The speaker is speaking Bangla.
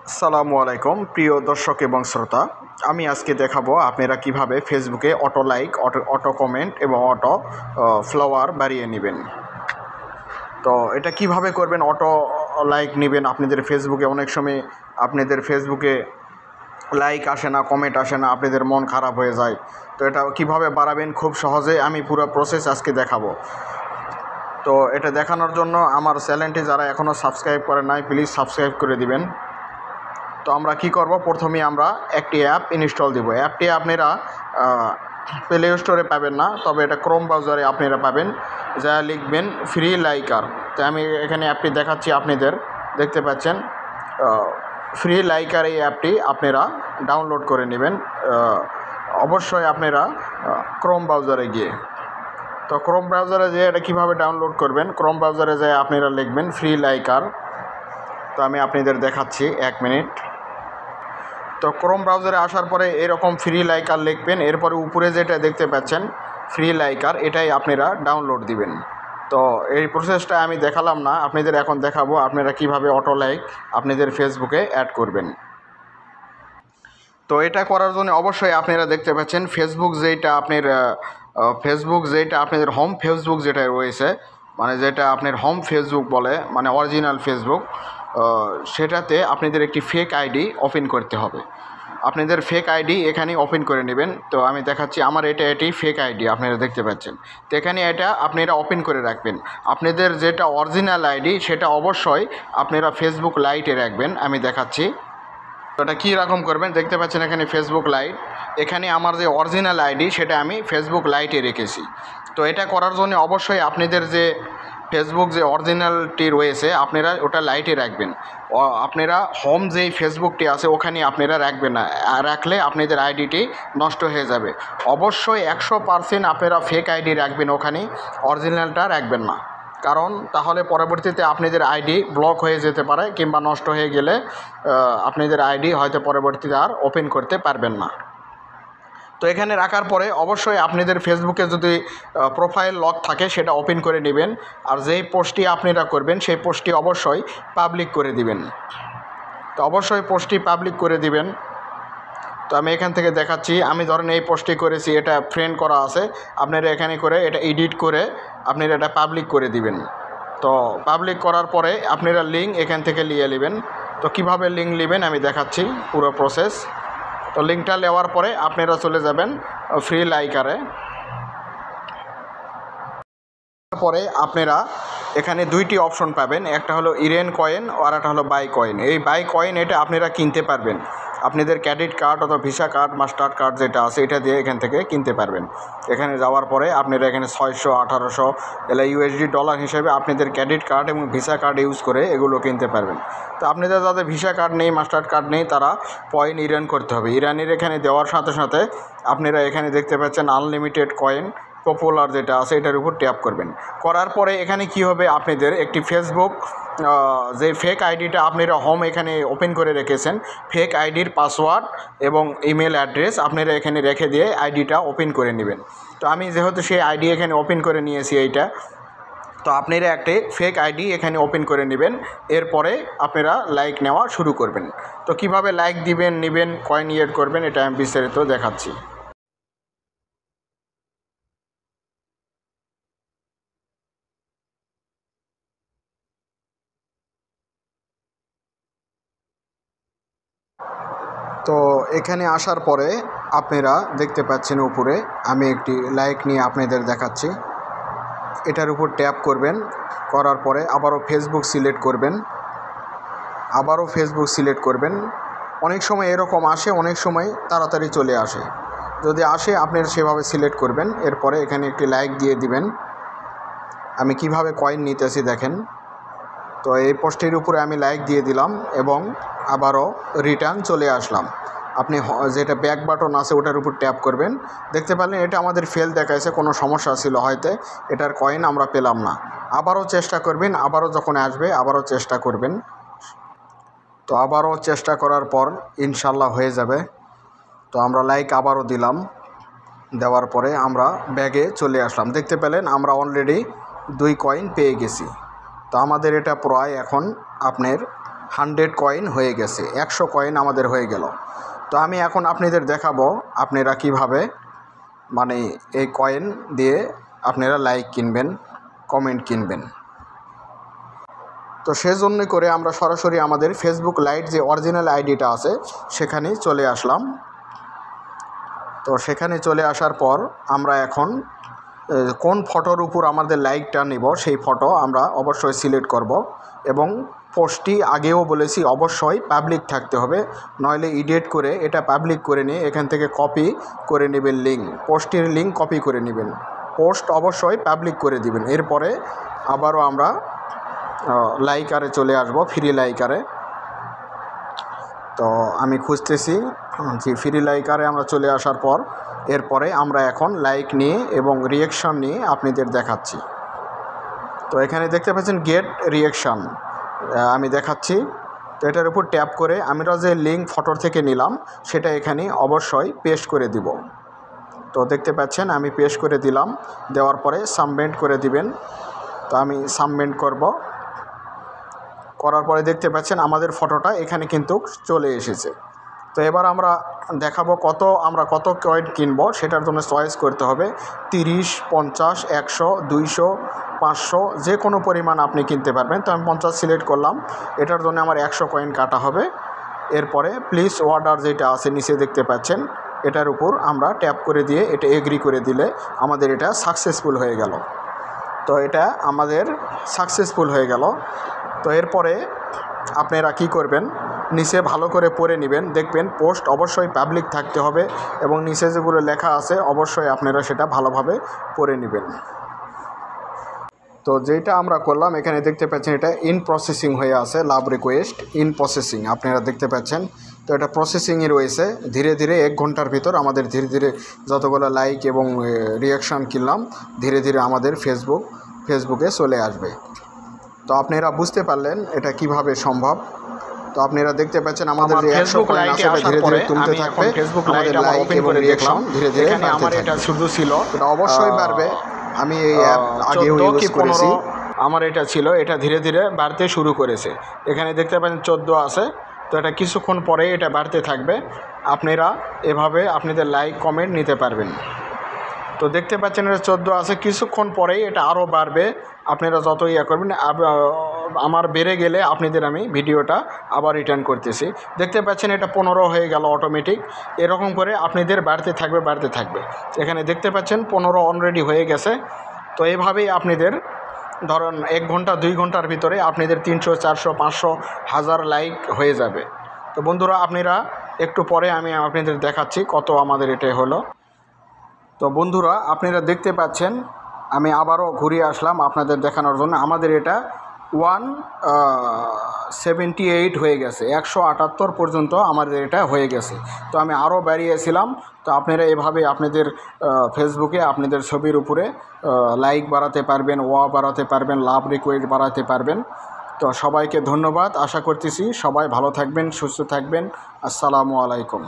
আসসালামু আলাইকুম প্রিয় দর্শক এবং শ্রোতা। আমি আজকে দেখাবো আপনারা কিভাবে ফেসবুকে অটো লাইক, অটো কমেন্ট এবং অটো ফলোয়ার বাড়িয়ে নেবেন। তো এটা কিভাবে করবেন? অটো লাইক নেবেন আপনাদের ফেসবুকে। অনেক সময় আপনাদের ফেসবুকে লাইক আসে না, কমেন্ট আসে না, আপনাদের মন খারাপ হয়ে যায়। তো এটা কিভাবে বাড়াবেন খুব সহজে আমি পুরো প্রসেস আজকে দেখাবো। তো এটা দেখানোর জন্য আমার চ্যানেলটি যারা এখনও সাবস্ক্রাইব করে নাই প্লিজ সাবস্ক্রাইব করে দিবেন। তো আমরা কি করব, প্রথমে আমরা একটি অ্যাপ ইনস্টল দিব। অ্যাপটি আপনারা প্লে স্টোরে পাবেন না, তবে এটা ক্রোম ব্রাউজারে আপনারা পাবেন। যা লিখবেন ফ্রি লাইকার। তো আমি এখানে অ্যাপটি দেখাচ্ছি, আপনাদের দেখতে পাচ্ছেন ফ্রি লাইকার। এই অ্যাপটি আপনারা ডাউনলোড করে নেবেন অবশ্যই আপনারা ক্রোম ব্রাউজারে গিয়ে। তো ক্রোম ব্রাউজারে যেয়ে এটা কীভাবে ডাউনলোড করবেন, ক্রোম ব্রাউজারে যেয়ে আপনারা লিখবেন ফ্রি লাইকার। তো আমি আপনাদের দেখাচ্ছি, 1 মিনিট। তো ক্রোম ব্রাউজারে আসার পরে এরকম ফ্রি লাইকার লিখবেন, এরপরে উপরে যেটা দেখতে পাচ্ছেন ফ্রি লাইকার, এটাই আপনারা ডাউনলোড দিবেন। তো এই প্রসেসটা আমি দেখালাম না, আপনাদের এখন দেখাবো আপনারা কিভাবে অটো লাইক আপনাদের ফেসবুকে অ্যাড করবেন। তো এটা করার জন্য অবশ্যই আপনারা দেখতে পাচ্ছেন ফেসবুক যেটা আপনাদের হোম ফেসবুক যেটা রয়েছে, মানে যেটা আপনার হোম ফেসবুক বলে, মানে অরিজিনাল ফেসবুক, সেটাতে আপনাদের একটি ফেক আইডি ওপেন করতে হবে। আপনাদের ফেক আইডি এখানে ওপেন করে নেবেন। তো আমি দেখাচ্ছি, আমার এটি ফেক আইডি আপনারা দেখতে পাচ্ছেন। তো এখানে এটা আপনারা ওপেন করে রাখবেন। আপনাদের যেটা অরিজিনাল আইডি সেটা অবশ্যই আপনারা ফেসবুক লাইটে রাখবেন। আমি দেখাচ্ছি তো এটা কী রকম করবেন, দেখতে পাচ্ছেন এখানে ফেসবুক লাইট। এখানে আমার যে অরিজিনাল আইডি সেটা আমি ফেসবুক লাইটে রেখেছি। তো এটা করার জন্য অবশ্যই আপনাদের যে ফেসবুক যে অরিজিনালটি রয়েছে আপনারা ওটা লাইটে রাখবেন। আপনারা হোম যেই ফেসবুকটি আছে ওখানে আপনারা রাখবেন না, রাখলে আপনাদের আইডিটি নষ্ট হয়ে যাবে। অবশ্যই 100% আপনারা ফেক আইডি রাখবেন, ওখানে অরিজিনালটা রাখবেন না। কারণ তাহলে পরবর্তীতে আপনাদের আইডি ব্লক হয়ে যেতে পারে, কিংবা নষ্ট হয়ে গেলে আপনাদের আইডি হয়তো পরবর্তীতে আর ওপেন করতে পারবেন না। তো এখানে রাখার পরে অবশ্যই আপনাদের ফেসবুকে যদি প্রোফাইল লক থাকে সেটা ওপেন করে নেবেন। আর যেই পোস্টটি আপনারা করবেন সেই পোস্টটি অবশ্যই পাবলিক করে দিবেন। তো অবশ্যই পোস্টটি পাবলিক করে দিবেন। তো আমি এখান থেকে দেখাচ্ছি, আমি ধরেন এই পোস্টটি করেছি, এটা ফ্রেন্ড করা আছে, আপনারা এখানে করে এটা এডিট করে আপনারা এটা পাবলিক করে দিবেন। তো পাবলিক করার পরে আপনারা লিঙ্ক এখান থেকে নিয়ে নেবেন। তো কিভাবে লিঙ্ক নেবেন আমি দেখাচ্ছি পুরো প্রসেস। তো লিঙ্কটা নেওয়ার পরে আপনারা চলে যাবেন ফ্রি লাইকারে। তারপরে আপনারা এখানে 2টি অপশন পাবেন, একটা হলো ইরেন কয়েন আর একটা হলো বাই কয়েন। এই বাই কয়েন এটা আপনারা কিনতে পারবেন, আপনাদের ক্রেডিট কার্ড অথবা ভিসা কার্ড, মাস্টার কার্ড যেটা আছে এটা দিয়ে এখান থেকে কিনতে পারবেন। এখানে যাওয়ার পরে আপনারা এখানে 600, 1800 এলা ইউএসডি ডলার হিসেবে আপনাদের ক্রেডিট কার্ড এবং ভিসা কার্ড ইউজ করে এগুলো কিনতে পারবেন। তো আপনাদের যাদের ভিসা কার্ড নেই, মাস্টার কার্ড নেই, তারা কয়েন ইরান করতে হবে। ইরানের এখানে দেওয়ার সাথে সাথে আপনারা এখানে দেখতে পাচ্ছেন আনলিমিটেড কয়েন পপুলার যেটা আছে এটার উপর ট্যাপ করবেন। করার পরে এখানে কি হবে, আপনাদের একটি ফেসবুক যে ফেক আইডিটা আপনারা হোম এখানে ওপেন করে রেখেছেন, ফেক আইডির পাসওয়ার্ড এবং ইমেল অ্যাড্রেস আপনারা এখানে রেখে দিয়ে আইডিটা ওপেন করে নেবেন। তো আমি যেহেতু সেই আইডি এখানে ওপেন করে নিয়েছি এইটা, তো আপনারা একটি ফেক আইডি এখানে ওপেন করে নেবেন। এরপরে আপনারা লাইক নেওয়া শুরু করবেন। তো কিভাবে লাইক দিবেন, নেবেন, কয়েন ইয়েট করবেন এটা আমি বিস্তারিত দেখাচ্ছি। তো এখানে আসার পরে আপনারা দেখতে পাচ্ছেন উপরে আমি একটি লাইক নিয়ে আপনাদের দেখাচ্ছি। এটার উপর ট্যাপ করবেন, করার পরে আবারও ফেসবুক সিলেক্ট করবেন। অনেক সময় এরকম আসে, অনেক সময় তাড়াতাড়ি চলে আসে। যদি আসে আপনারা সেভাবে সিলেক্ট করবেন। এরপরে এখানে একটি লাইক দিয়ে দিবেন। আমি কিভাবে কয়েন নিতেছি দেখেন। তো এই পোস্টের উপরে আমি লাইক দিয়ে দিলাম এবং আবারও রিটার্ন চলে আসলাম। আপনি যেটা ব্যাক বাটন আছে ওটার উপর ট্যাপ করবেন। দেখতে পেলেন এটা আমাদের ফেল দেখাইছে, কোনো সমস্যা ছিল হয়তো, এটার কয়েন আমরা পেলাম না। আবারও চেষ্টা করবেন, আবারও যখন আসবে আবারও চেষ্টা করবেন। তো আবারও চেষ্টা করার পর ইনশাল্লাহ হয়ে যাবে। তো আমরা লাইক আবারও দিলাম, দেওয়ার পরে আমরা ব্যাগে চলে আসলাম। দেখতে পেলেন আমরা অলরেডি 2 কয়েন পেয়ে গেছি। তো আমাদের এটা প্রায় এখন আপনার 100 কয়েন হয়ে গেছে, 100 কয়েন আমাদের হয়ে গেল। তো আমি এখন আপনাদের দেখাবো আপনারা কিভাবে মানে এই কয়েন দিয়ে আপনারা লাইক কিনবেন, কমেন্ট কিনবেন। তো সেজন্য করে আমরা সরাসরি আমাদের ফেসবুক লাইট যে অরিজিনাল আইডিটা আছে সেখানেই চলে আসলাম। তো সেখানে চলে আসার পর আমরা এখন কোন ফটোর উপর আমাদের লাইকটা নিব সেই ফটো আমরা অবশ্যই সিলেক্ট করব এবং পোস্টটি আগেও বলেছি অবশ্যই পাবলিক থাকতে হবে, নইলে এডিট করে এটা পাবলিক করে নিয়ে এখান থেকে কপি করে নেবেন লিঙ্ক, পোস্টের লিঙ্ক কপি করে নেবেন, পোস্ট অবশ্যই পাবলিক করে দিবেন। এরপরে আবারও আমরা লাইকারে চলে আসব, ফ্রি লাইকারে। তো আমি খুঁজতেছি যে ফ্রি লাইকারে আমরা চলে আসার পর এরপরে আমরা এখন লাইক নিয়ে এবং রিয়াকশান নিয়ে আপনাদের দেখাচ্ছি। তো এখানে দেখতে পাচ্ছেন গেট রিয়াকশান, আমি দেখাচ্ছি। তো এটার উপর ট্যাপ করে আমরা যে লিঙ্ক ফটোর থেকে নিলাম সেটা এখানে অবশ্যই পেস্ট করে দিব। তো দেখতে পাচ্ছেন আমি পেস্ট করে দিলাম, দেওয়ার পরে সাবমিট করে দিবেন। তো আমি সাবমিট করব, করার পরে দেখতে পাচ্ছেন আমাদের ফটোটা এখানে কিন্তু চলে এসেছে। তো এবার আমরা দেখাবো আমরা কত কয়েন কিনবো, সেটার জন্য চয়েস করতে হবে 30, 50, 100, 200, 500 যে কোনো পরিমাণ আপনি কিনতে পারবেন। তো আমি 50 সিলেক্ট করলাম, এটার জন্য আমার 100 কয়েন কাটা হবে। এরপরে প্লিজ অর্ডার যেটা আছে নিচে দেখতে পাচ্ছেন এটার উপর আমরা ট্যাপ করে দিয়ে এটা এগ্রি করে দিলে আমাদের এটা সাকসেসফুল হয়ে গেল। তো এটা আমাদের সাকসেসফুল হয়ে গেল। তো এরপরে আপনারা কি করবেন, নিচে ভালো করে পড়ে নেবেন, দেখবেন পোস্ট অবশ্যই পাবলিক থাকতে হবে এবং নিচে যেগুলো লেখা আছে অবশ্যই আপনারা সেটা ভালোভাবে পড়ে নেবেন। তো যেটা আমরা করলাম এখানে দেখতে পাচ্ছেন এটা ইন প্রসেসিং হয়ে আছে, লাভ রিকোয়েস্ট ইন প্রসেসিং আপনারা দেখতে পাচ্ছেন। তো এটা প্রসেসিংয়ে রয়েছে, ধীরে ধীরে 1 ঘন্টার ভিতর আমাদের ধীরে ধীরে যতগুলো লাইক এবং রিয়াকশান কিনলাম ধীরে ধীরে আমাদের ফেসবুকে চলে আসবে। তো আপনারা বুঝতে পারলেন এটা কিভাবে সম্ভব। তো আপনারা দেখতে পাচ্ছেন আমাদের যে 100 কয়েন আছে এটা ধীরে ধীরে তুলতে থাকবে, আমাদের লাইক এবং রিয়াকশন ধীরে ধীরে আমার এটা শুধু ছিল, এটা অবশ্যই বাড়বে। আমি এই অ্যাপ আগেও ইউজ করেছি, আমার এটা ছিল, এটা ধীরে ধীরে বাড়তে শুরু করেছে। এখানে দেখতে পাচ্ছেন 14 আছে। তো এটা কিছুক্ষণ পরে এটা বাড়তে থাকবে, আপনারা এভাবে আপনাদের লাইক কমেন্ট নিতে পারবেন। তো দেখতে পাচ্ছেন এটা 14 আছে, কিছুক্ষণ পরেই এটা আরও বাড়বে। আপনারা যত ইয়ে করবেন আমার বেড়ে গেলে আপনাদের আমি ভিডিওটা আবার রিটার্ন করতেছি। দেখতে পাচ্ছেন এটা 15 হয়ে গেল অটোমেটিক, এরকম করে আপনাদের বাড়তে থাকবে। এখানে দেখতে পাচ্ছেন 15 অলরেডি হয়ে গেছে। তো এইভাবেই আপনাদের ধরুন 1 ঘন্টা 2 ঘন্টার ভিতরে আপনাদের 300, 400, 500, 1000 লাইক হয়ে যাবে। তো বন্ধুরা আপনারা একটু পরে আমি আপনাদের দেখাচ্ছি কত আমাদের এটা হলো। তো বন্ধুরা আপনারা দেখতে পাচ্ছেন আমি আবারও ঘুরে আসলাম আপনাদের দেখানোর জন্য। আমাদের এটা 178 হয়ে গেছে, 178 পর্যন্ত আমাদের এটা হয়ে গেছে। তো আমি আরও বাড়িয়েছিলাম। তো আপনারা এভাবে আপনাদের ফেসবুকে আপনাদের ছবির উপরে লাইক বাড়াতে পারবেন, বাড়াতে পারবেন, লাভ রিকোয়েস্ট বাড়াতে পারবেন। তো সবাইকে ধন্যবাদ, আশা করতেছি সবাই ভালো থাকবেন, সুস্থ থাকবেন। আসসালামু আলাইকুম।